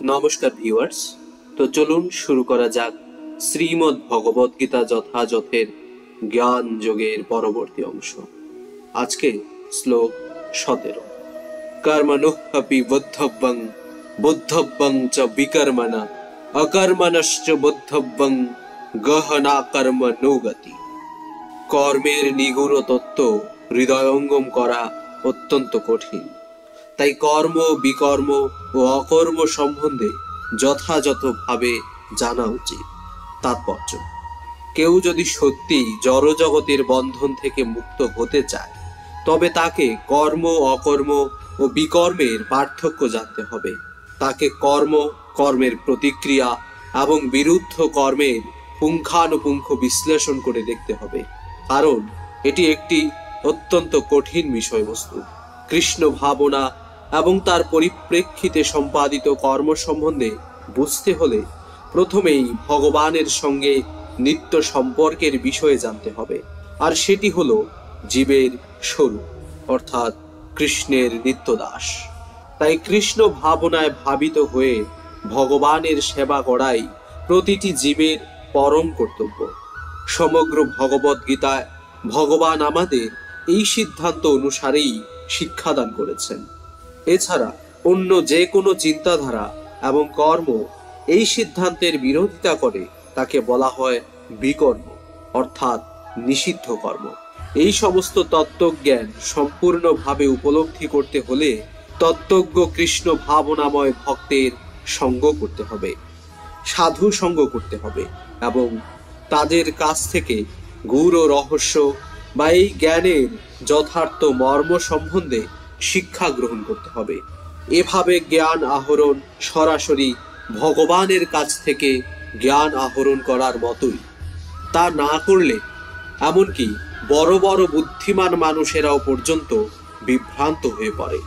নমস্কার ভিউয়ার্স। তো চলুন শুরু করা যাক শ্রীমদ্ ভগবদ গীতা যথাযথের জ্ঞান যোগের পরবর্তী অংশ। আজকে শ্লোক 17। কর্মণুঃ আপি বুদ্ধব্যং বুদ্ধব্যং চ বিকর্মণা অকর্মণশ্চ বুদ্ধব্যং গহনা কর্ম নোগতি। কর্মের নিগূঢ় তত্ত্ব হৃদয়ঙ্গম করা অত্যন্ত কঠিন, তাই কর্ম বিকর্ম ও অকর্ম সম্বন্ধে যথাযথভাবে জানা উচিত। তাৎপর্য: কেউ যদি সত্যি জড়জগতের বন্ধন থেকে মুক্ত হতে চায়, তবে তাকে কর্ম অকর্ম ও বিকর্মের পার্থক্য জানতে হবে। তাকে কর্ম, কর্মের প্রতিক্রিয়া এবং বিরুদ্ধ কর্মের পুঙ্খানুপুঙ্খ বিশ্লেষণ করে দেখতে হবে, কারণ এটি একটি অত্যন্ত কঠিন বিষয়বস্তু। কৃষ্ণ ভাবনা এবং তার পরিপ্রেক্ষিতে সম্পাদিত কর্ম সম্বন্ধে বুঝতে হলে প্রথমেই ভগবানের সঙ্গে নিত্য সম্পর্কের বিষয়ে জানতে হবে, আর সেটি হলো জীবের স্বরূপ, অর্থাৎ কৃষ্ণের নিত্যদাস। তাই কৃষ্ণ ভাবনায় ভাবিত হয়ে ভগবানের সেবা করাই প্রতিটি জীবের পরম কর্তব্য। সমগ্র ভগবদ গীতায় ভগবান আমাদের এই সিদ্ধান্ত অনুসারেই শিক্ষাদান করেছেন। এছাড়া অন্য যে কোনো চিন্তাধারা এবং কর্ম এই সিদ্ধান্তের বিরোধিতা করে তাকে বলা হয় বিকর্ম, অর্থাৎ নিষিদ্ধ কর্ম। এই সমস্ত তত্ত্বজ্ঞান সম্পূর্ণভাবে উপলব্ধি করতে হলে তত্ত্বজ্ঞ কৃষ্ণ ভাবনাময় ভক্তের সঙ্গ করতে হবে, সাধু সঙ্গ করতে হবে এবং তাদের কাছ থেকে গূঢ় রহস্য বা এই জ্ঞানের যথার্থ মর্ম সম্বন্ধে শিক্ষা গ্রহণ করতে হবে। এভাবে জ্ঞান আহরণ সরাসরি ভগবানের কাছ থেকে জ্ঞান আহরণ করার মতোই। তা না করলে এমনকি বড় বড় বুদ্ধিমান মানুষেরাও পর্যন্ত বিভ্রান্ত হয়ে পড়ে।